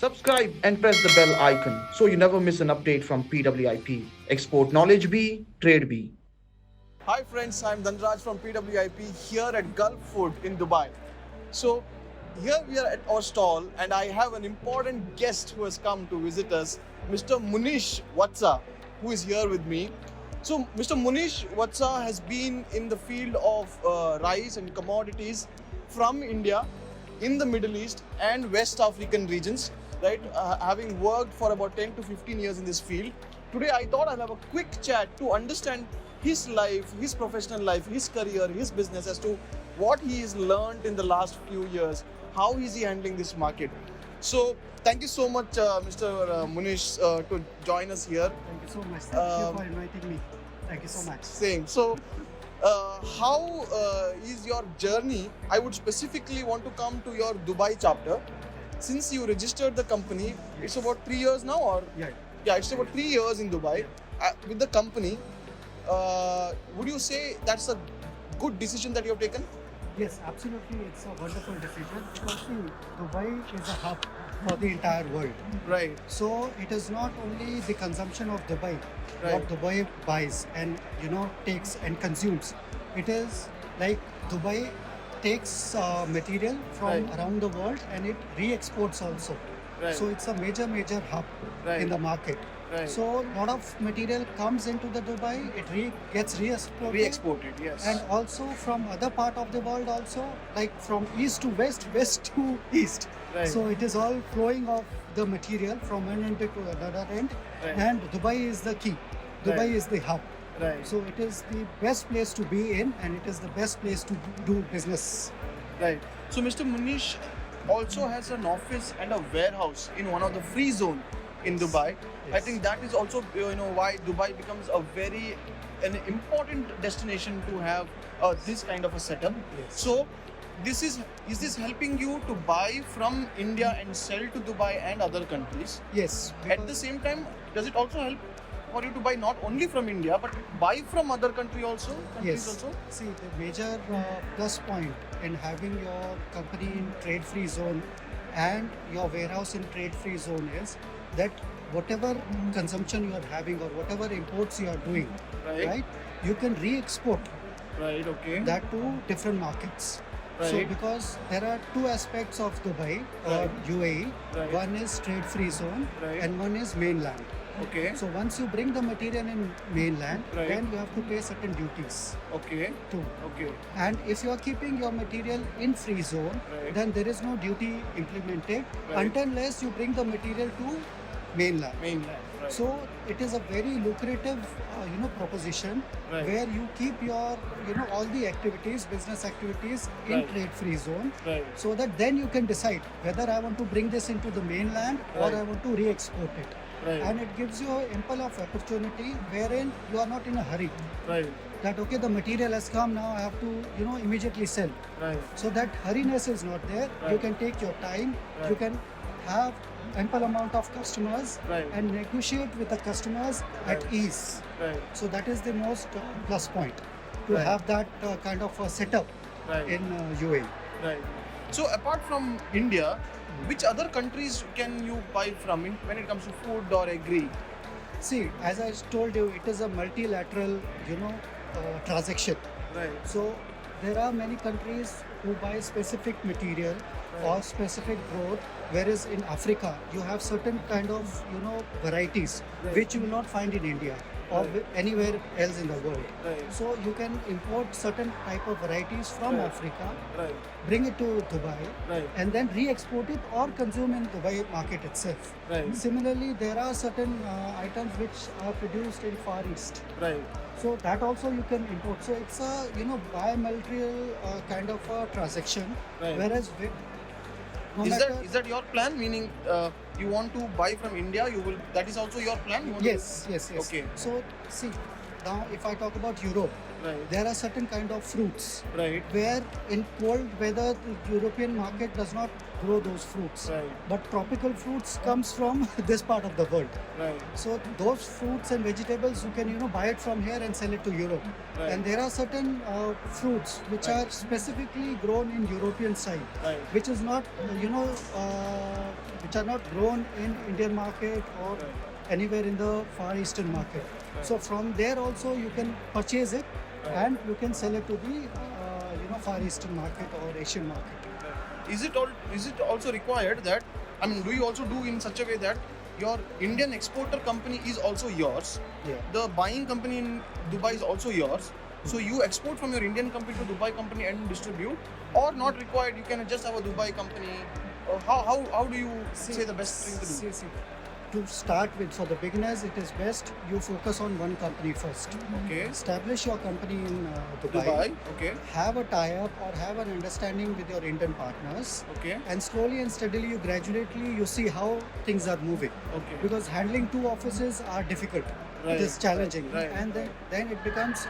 Subscribe and press the bell icon so you never miss an update from PWIP. Export knowledge be, trade be. Hi friends, I'm Dhanraj from PWIP here at Gulf Food in Dubai. So here we are at our stall and I have an important guest who has come to visit us, Mr. Munish Vatsa, who is here with me. So Mr. Munish Vatsa has been in the field of rice and commodities from India, in the Middle East and West African regions, right? Having worked for about 10 to 15 years in this field. Today I thought I'll have a quick chat to understand his life, his professional life, his career, his business, as to what he has learned in the last few years, how is he handling this market. So thank you so much, Mr. Munish, to join us here. Thank you so much. Thank you for inviting me. Thank you so much. Same. So, how is your journey? I would specifically want to come to your Dubai chapter. Since you registered the company, it's about 3 years now, or Yeah. it's about 3 years in Dubai with the company. Would you say that's a good decision that you have taken? Yes, absolutely. It's a wonderful decision because see, Dubai is a hub for the entire world. Right. So it is not only the consumption of Dubai, Right. what Dubai buys and takes and consumes. It is like Dubai takes material from Right. around the world and it re-exports also. Right. So it's a major hub Right. in the market. Right. So a lot of material comes into the Dubai, it gets re-exported. Re-exported, yes. And also from other part of the world also, like from east to west, west to east. Right. So it is all flowing of the material from one end to another end. Right. And Dubai is the key. Dubai Right. is the hub. Right. So it is the best place to be in and it is the best place to do business. Right. So Mr. Munish also has an office and a warehouse in one of the free zone in Dubai. I Yes. think that is also why Dubai becomes an important destination to have this kind of a setup. Yes. So is this helping you to buy from India and sell to Dubai and other countries? Yes. At the because- same time, does it also help for you to buy not only from India but buy from other countries also? Yes. See, the major plus point in having your company in trade-free zone and your warehouse in trade-free zone is that whatever consumption you are having or whatever imports you are doing, Right. you can re-export Right. Okay. that to different markets. So Right. because there are two aspects of Dubai or Right. UAE, Right. one is trade-free zone Right. and one is mainland. Okay. So once you bring the material in mainland, Right. then you have to pay certain duties Okay. too. Okay. And if you are keeping your material in free zone, Right. then there is no duty implemented Right. until unless you bring the material to mainland. Mainland. Right. So it is a very lucrative, proposition Right. where you keep your, all the activities, business activities in Right. trade-free zone, Right. so that then you can decide whether I want to bring this into the mainland or Right. I want to re-export it. Right. And it gives you ample of opportunity wherein you are not in a hurry. Right. That okay, the material has come now, I have to, immediately sell. Right. So that hurriness is not there. You Right. can take your time. Right. You can have ample amount of customers Right. and negotiate with the customers Right. at ease. Right. So that is the most plus point to Right. have that kind of a setup Right. in UAE. Right. So apart from India, which other countries can you buy from when it comes to food or agri? See, as I told you, it is a multilateral, transaction. Right. So there are many countries who buy specific material or specific growth, whereas in Africa you have certain kind of varieties Right. which you will not find in India or Right. anywhere else in the world. Right. So you can import certain type of varieties from Right. Africa, Right. bring it to Dubai, Right. and then re-export it or consume in Dubai market itself. Right. Similarly, there are certain items which are produced in Far East. Right. So that also you can import. So it's a bilateral kind of a transaction. Right. Whereas no Is matter, that your plan? Meaning you want to buy from India? That is also your plan? You want yes. Okay. So see, now if I talk about Europe, Right. there are certain kind of fruits Right. where in cold weather the European market does not grow those fruits. Right. But tropical fruits comes from this part of the world. Right. So those fruits and vegetables, you can buy it from here and sell it to Europe. Right. And there are certain fruits which Right. are specifically grown in European side, Right. which is not which are not grown in Indian market or Right. anywhere in the Far Eastern market. Right. So from there also you can purchase it Right. and you can sell it to the Far Eastern market or Asian market. Is it also required that, I mean, do you also do in such a way that your Indian exporter company is also yours? Yeah. The buying company in Dubai is also yours. So you export from your Indian company to Dubai company and distribute, or not required? You can just have a Dubai company. Or how do you say the best thing to do? See, to start with, for the beginners, it is best you focus on one company first. Okay. Establish your company in Dubai. Dubai. Okay. Have a tie-up or have an understanding with your Indian partners. Okay. And slowly and steadily, gradually, you see how things are moving. Okay. Because handling two offices are difficult. Right. It is challenging. Right. And then it becomes,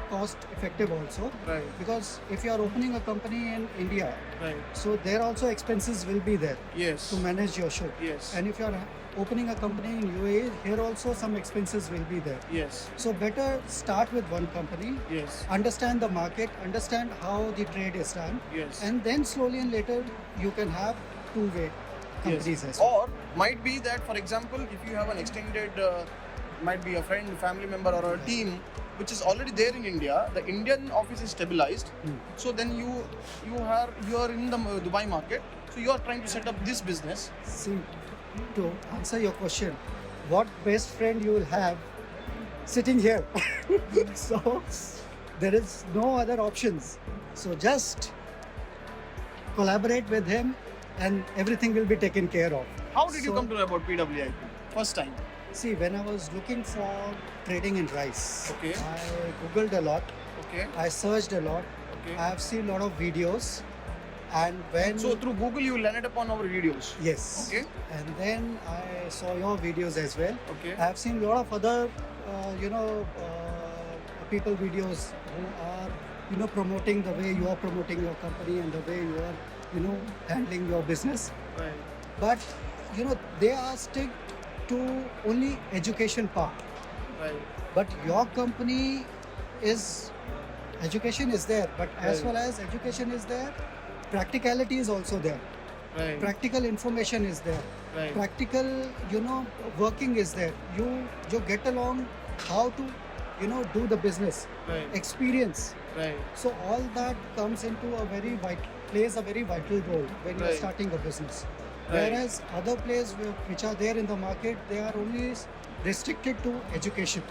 cost effective also. Right. Because if you are opening a company in India, Right. so there also expenses will be there Yes. to manage your show. Yes. And if you are opening a company in UAE, here also some expenses will be there. Yes. So better start with one company, Yes. understand the market, understand how the trade is done, Yes. and then slowly and later you can have two-way companies as well. Or might be that, for example, if you have an extended, might be a friend, family member, or a team which is already there in India, the Indian office is stabilized. So then you are in the Dubai market. So you are trying to set up this business. See, to answer your question, what best friend you will have sitting here? So there is no other options. So just collaborate with him and everything will be taken care of. How did you So- come to know about PWIP first time? See, when I was looking for trading in rice, Okay. I googled a lot, Okay. I searched a lot, Okay. I have seen a lot of videos, and when So through Google you landed upon our videos. yes, Okay. and then I saw your videos as well. Okay. I have seen a lot of other, people videos who are, promoting the way you are promoting your company and the way you are, handling your business. Right. But, they are stick to only education part. Right. But your company is, education is there, but as Right. well as education is there, practicality is also there. Right. Practical information is there. Right. Practical, working is there. You get along how to, do the business. Right. Experience. Right. So all that comes into plays a very vital role when you're Right. starting a business. Right. Whereas other plays which are there in the market, they are only restricted to education.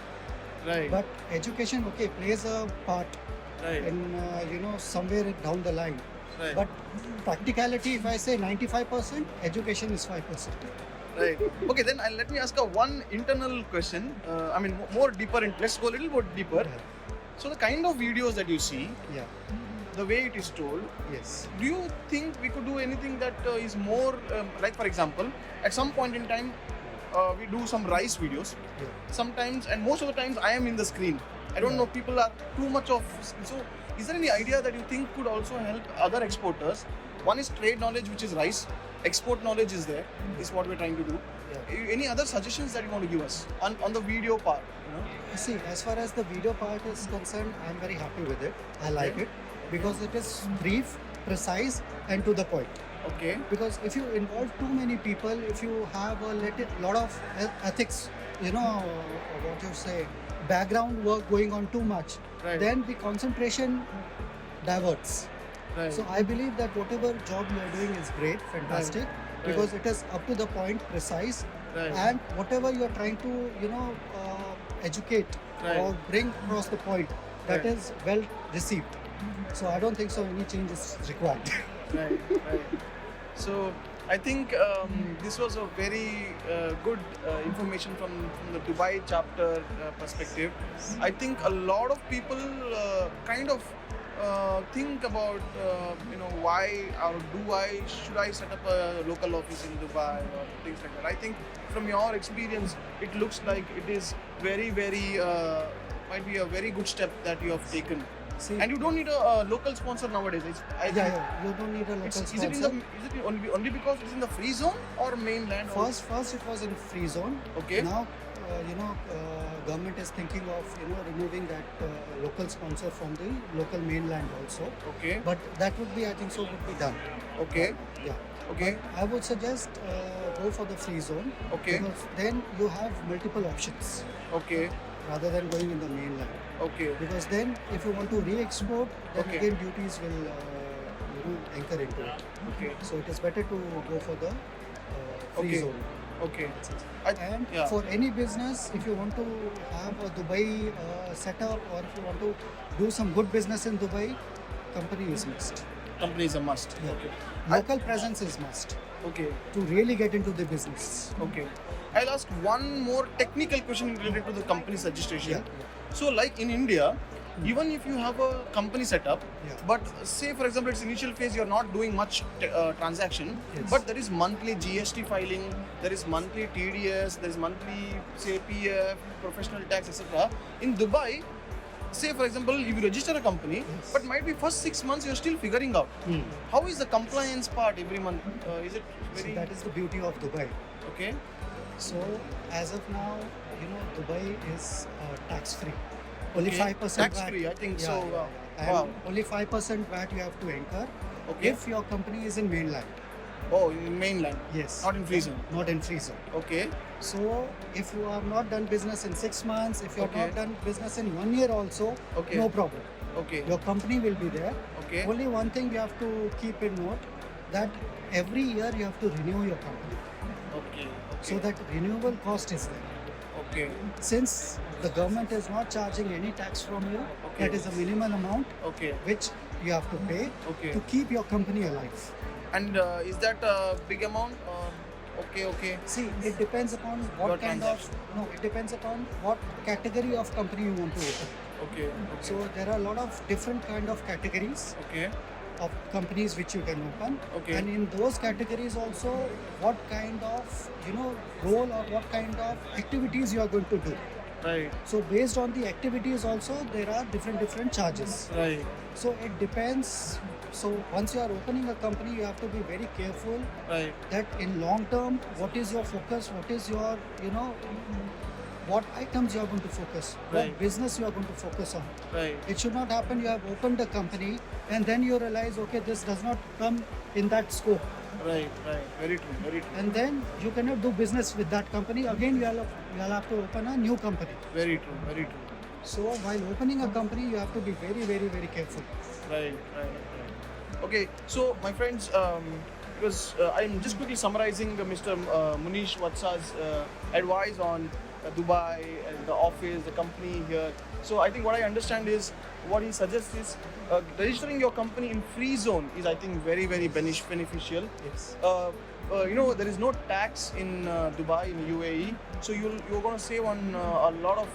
Right. But education, plays a part Right. in, somewhere down the line. Right. But practicality, if I say 95%, education is 5%. Right. Okay, then let me ask one internal question. More deeper. Let's go a little bit deeper. So the kind of videos that you see, Yeah. the way it is told, Yes. do you think we could do anything that is more, like for example, at some point in time, we do some rice videos. Yeah. Sometimes, and most of the times, I am in the screen. I don't Yeah. know, people are too much of. So, is there any idea that you think could also help other exporters? One is trade knowledge, which is rice. Export knowledge is there, is what we're trying to do. Yeah. Any other suggestions that you want to give us on the video part? See, as far as the video part is concerned, I'm very happy with it. I like it because it is brief, precise, and to the point. Okay. Because if you involve too many people, if you have a lot of ethics, what you say, background work going on too much, Right. then the concentration diverts. Right. So I believe that whatever job you are doing is great, fantastic, Right. because it is up to the point, precise, Right. and whatever you are trying to, educate Right. or bring across the point, that Right. is well received. So I don't think so any change is required. Right, right. So I think this was a very good information from the Dubai chapter perspective. I think a lot of people kind of think about why or should I set up a local office in Dubai or things like that. I think from your experience, it looks like it is very, very might be a very good step that you have taken. See, And you don't need a local sponsor nowadays. you don't need a local Is it sponsor. is it only because it's in the free zone or mainland? First it was in free zone. Okay. Now, government is thinking of removing that local sponsor from the local mainland also. Okay. But that would be, I think, so would be done. Okay. Yeah. Okay. I would suggest go for the free zone. Okay. Because then you have multiple options Okay. rather than going in the mainland. Okay. Because then, if you want to re-export, then Okay. again duties will anchor into it. Okay. So it is better to go for the free Okay. zone. Okay. And Yeah. for any business, if you want to have a Dubai setup, or if you want to do some good business in Dubai, company is must. Company is a must. Yeah. Okay. Local presence is must Okay. to really get into the business. Okay. I'll ask one more technical question related to the company's registration. Yeah. So, like in India, even if you have a company setup, Yeah. but say for example, its initial phase, you're not doing much transaction, Yes. but there is monthly GST filing, there is monthly TDS, there is monthly say PF, professional tax, etc. In Dubai, say for example, if you register a company, Yes. but might be first 6 months you're still figuring out. How is the compliance part every month? Is it So very that is the beauty of Dubai. okay? So as of now, Dubai is tax free. Only Okay. 5% Tax VAT. free, I think so. And Wow. only 5% VAT you have to incur Okay. if your company is in mainland. Oh, in mainland, Yes. not in free zone. Not in free zone. Okay. So if you have not done business in 6 months, if you have Okay. not done business in 1 year also, Okay. no problem. Okay. Your company will be there. Okay. Only one thing you have to keep in note, that every year you have to renew your company. Okay. So that renewal cost is there. Okay. Since the government is not charging any tax from you, Okay. that is a minimal amount Okay. which you have to pay Okay. to keep your company alive. And is that a big amount? Okay. Okay. See, it depends upon what Your kind of it depends upon what category of company you want to open. Okay. So there are a lot of different kind of categories Okay. of companies which you can open. Okay. And in those categories also, what kind of role or what kind of activities you are going to do. Right. So based on the activities also, there are different charges. Right. So it depends. So once you are opening a company, you have to be very careful Right. that in long term, what is your focus, what is your what items you are going to focus, Right. what business you are going to focus on. Right. It should not happen you have opened a company and then you realize, okay, this does not come in that scope, Right. Right. Very true. Very true. and then you cannot do business with that company. Again, you'll have to open a new company. Very true. Very true. So while opening a company, you have to be very, very, very careful. Right. Okay. So my friends, because I'm just quickly summarizing Mr. Munish Vatsa's advice on Dubai and the office, the company here. So I think what I understand is what he suggests is registering your company in free zone is, I think, very, very beneficial. Yes. There is no tax in Dubai, in UAE, so you're going to save on a lot of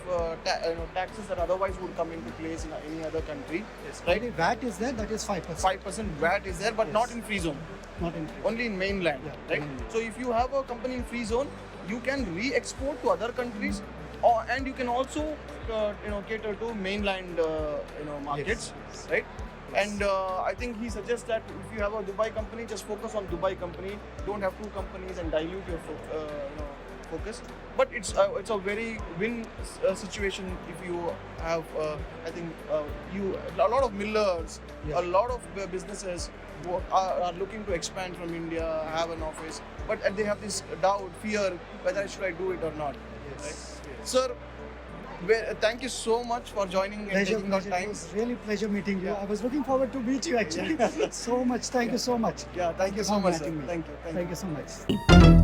taxes that otherwise would come into place in any other country. Yes. Right? Only VAT is there, that is 5%. 5% VAT is there, but Yes. not in free zone, Not in free. only in mainland. Yeah, Right? mainland. So if you have a company in free zone, you can re-export to other countries, and you can also cater to mainland markets, Yes. right? Yes. And I think he suggests that if you have a Dubai company, just focus on Dubai company. Don't have two companies and dilute your focus. But it's a very win situation if you have. I think a lot of millers, Yeah. a lot of businesses who are looking to expand from India, have an office, but they have this doubt, fear, whether should I do it or not. Yes. Yes. Sir, thank you so much for joining and Pleasure, taking our pleasure. It time. was really pleasure meeting you. Yeah. I was looking forward to meet you actually. So much. Thank you so much. Yeah, thank you so for much, sir. inviting me. Thank you. Thank you so much.